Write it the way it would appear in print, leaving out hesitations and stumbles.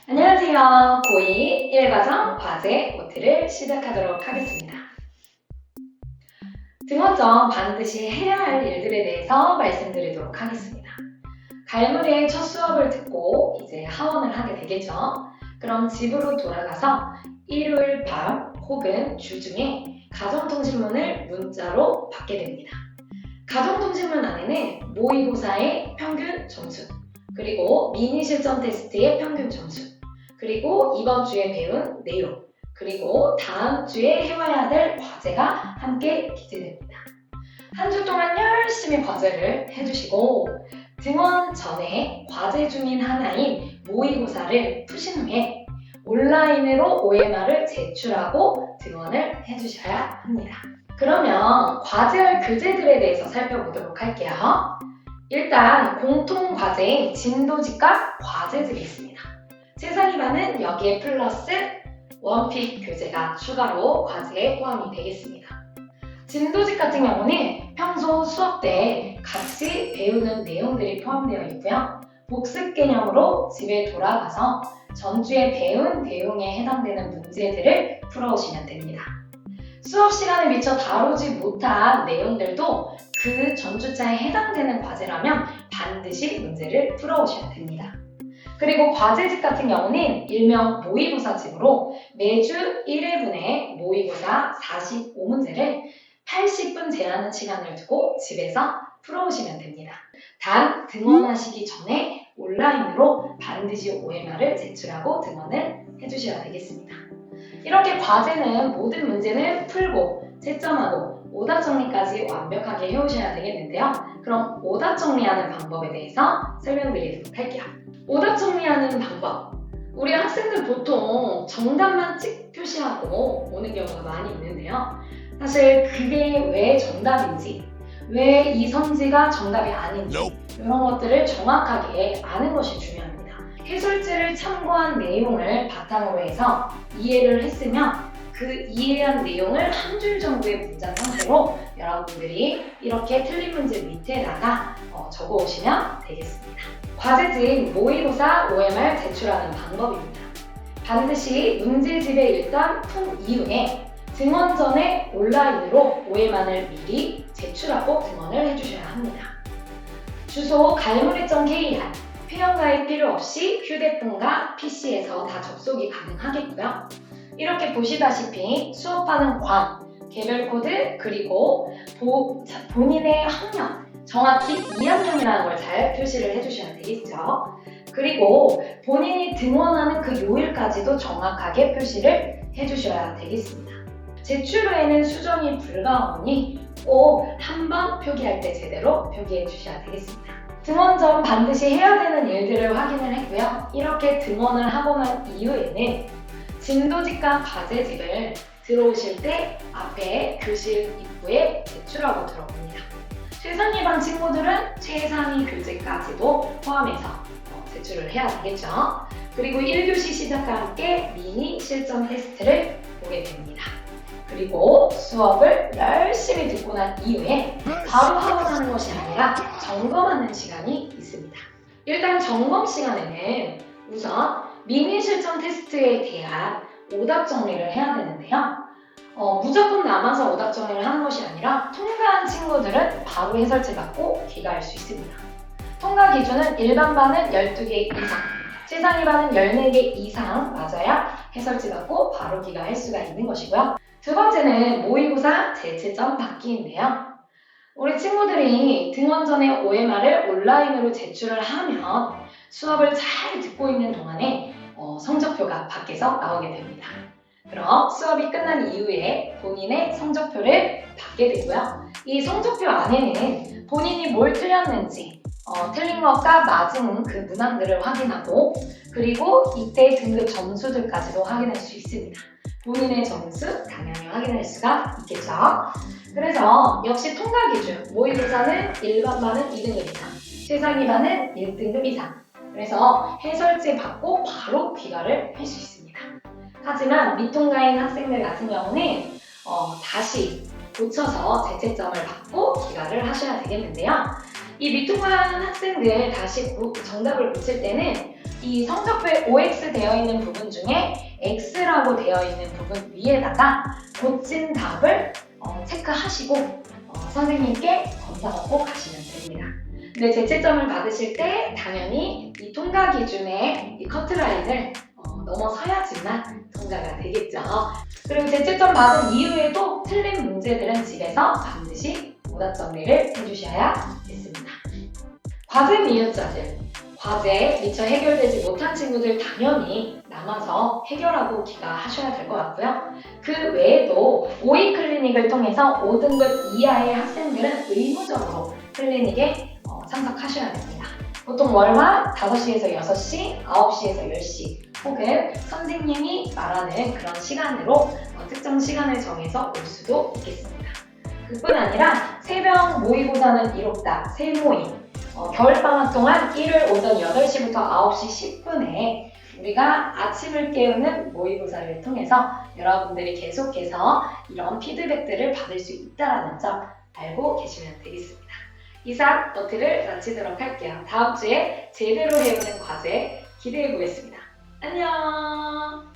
안녕하세요. 고2 1과정 과제 노트를 시작하도록 하겠습니다. 등원점 반드시 해야 할 일들에 대해서 말씀드리도록 하겠습니다. 갈무리의 첫 수업을 듣고 이제 하원을 하게 되겠죠. 그럼 집으로 돌아가서 일요일 밤 혹은 주 중에 가정통신문을 문자로 받게 됩니다. 가정통신문 안에는 모의고사의 평균 점수, 그리고 미니 실전 테스트의 평균 점수, 그리고 이번 주에 배운 내용, 그리고 다음 주에 해와야 될 과제가 함께 기재됩니다. 한 주 동안 열심히 과제를 해주시고 등원 전에 과제 중인 하나인 모의고사를 푸신 후에 온라인으로 OMR을 제출하고 등원을 해주셔야 합니다. 그러면 과제할 교재들에 대해서 살펴보도록 할게요. 일단 공통과제인 진도집과 과제집이 있습니다. 세상이반은 여기에 플러스 원픽 교재가 추가로 과제에 포함이 되겠습니다. 진도집 같은 경우는 평소 수업 때 같이 배우는 내용들이 포함되어 있고요. 복습 개념으로 집에 돌아가서 전주에 배운 내용에 해당되는 문제들을 풀어오시면 됩니다. 수업 시간에 미처 다루지 못한 내용들도 그 전주차에 해당되는 과제라면 반드시 문제를 풀어오셔야 됩니다. 그리고 과제집 같은 경우는 일명 모의고사집으로 매주 1회분의 모의고사 45문제를 80분 제한하는 시간을 두고 집에서 풀어오시면 됩니다. 단 등원하시기 전에 온라인으로 반드시 OMR을 제출하고 등원을 해주셔야 되겠습니다. 이렇게 과제는 모든 문제는 풀고 채점하고 오답 정리까지 완벽하게 해오셔야 되겠는데요. 그럼 오답 정리하는 방법에 대해서 설명드리도록 할게요. 오답 정리하는 방법. 우리 학생들 보통 정답만 찍 표시하고 오는 경우가 많이 있는데요. 사실 그게 왜 정답인지, 왜 이 성지가 정답이 아닌지 이런 것들을 정확하게 아는 것이 중요합니다. 해설지를 참고한 내용을 바탕으로 해서 이해를 했으면 그 이해한 내용을 한 줄 정도의 문장 형태로 여러분들이 이렇게 틀린 문제 밑에다가 적어 오시면 되겠습니다. 과제집 모의고사 OMR 제출하는 방법입니다. 반드시 문제집에 일단 푼 이후에 등원 전에 온라인으로 OMR을 미리 제출하고 등원을 해주셔야 합니다. 주소 갈무리.kr 회원가입 필요 없이 휴대폰과 PC에서 다 접속이 가능하겠고요. 이렇게 보시다시피 수업하는 관, 개별 코드, 그리고 본인의 학년, 정확히 2학년이라는 걸 잘 표시를 해주셔야 되겠죠. 그리고 본인이 등원하는 그 요일까지도 정확하게 표시를 해주셔야 되겠습니다. 제출 후에는 수정이 불가하오니 꼭 한번 표기할 때 제대로 표기해 주셔야 되겠습니다. 등원 전 반드시 해야 되는 일들을 확인을 했고요. 이렇게 등원을 하고 난 이후에는 진도집과 과제집을 들어오실 때 앞에 교실 입구에 제출하고 들어옵니다. 최상위 반 친구들은 최상위 교재까지도 포함해서 제출을 해야 되겠죠. 그리고 1교시 시작과 함께 미니 실전 테스트를 보게 됩니다. 그리고 수업을 열심히 듣고 난 이후에 바로 하원하는 것이 아니라 점검하는 시간이 있습니다. 일단 점검 시간에는 우선 미니 실전 테스트에 대한 오답 정리를 해야 되는데요. 무조건 남아서 오답 정리를 하는 것이 아니라 통과한 친구들은 바로 해설지 받고 귀가할 수 있습니다. 통과 기준은 일반반은 12개 이상, 최상위 반은 14개 이상 맞아야 해설지 받고 바로 귀가할 수가 있는 것이고요. 두 번째는 모의고사 재채점 받기인데요. 우리 친구들이 등원 전에 OMR을 온라인으로 제출을 하면 수업을 잘 듣고 있는 동안에 성적표가 밖에서 나오게 됩니다. 그럼 수업이 끝난 이후에 본인의 성적표를 받게 되고요. 이 성적표 안에는 본인이 뭘 틀렸는지, 틀린 것과 맞은 그 문항들을 확인하고 그리고 이때 등급 점수들까지도 확인할 수 있습니다. 본인의 점수 당연히 확인할 수가 있겠죠. 그래서 역시 통과 기준, 모의고사는 일반반은 2등급 이상, 최상위반은 1등급 이상. 그래서 해설지 받고 바로 귀가를 할 수 있습니다. 하지만 미통과인 학생들 같은 경우는 다시 고쳐서 재채점을 받고 귀가를 하셔야 되겠는데요. 이 미통한 학생들 다시 정답을 고칠 때는 이 성적표에 OX 되어 있는 부분 중에 X라고 되어 있는 부분 위에다가 고친 답을 체크하시고 선생님께 검사하고 꼭 가시면 됩니다. 근데 재채점을 받으실 때 당연히 이 통과 기준의 이 커트라인을 넘어서야지만 통과가 되겠죠. 그리고 재채점 받은 이후에도 틀린 문제들은 집에서 반드시 오답 정리를 해주셔야겠습니다. 과제 미흡자들, 과제 미처 해결되지 못한 친구들 당연히 남아서 해결하고 귀가하셔야 될 것 같고요. 그 외에도 OE 클리닉을 통해서 5등급 이하의 학생들은 의무적으로 클리닉에 참석하셔야 됩니다. 보통 월화 5시에서 6시, 9시에서 10시 혹은 선생님이 말하는 그런 시간으로 특정 시간을 정해서 올 수도 있겠습니다. 그뿐 아니라 새벽 모의고사는 이롭다, 새모임, 겨울방학 동안 일요일 오전 8시부터 9시 10분에 우리가 아침을 깨우는 모의고사를 통해서 여러분들이 계속해서 이런 피드백들을 받을 수 있다는 점 알고 계시면 되겠습니다. 이상 노트를 마치도록 할게요. 다음 주에 제대로 해오는 과제 기대해 보겠습니다. 안녕!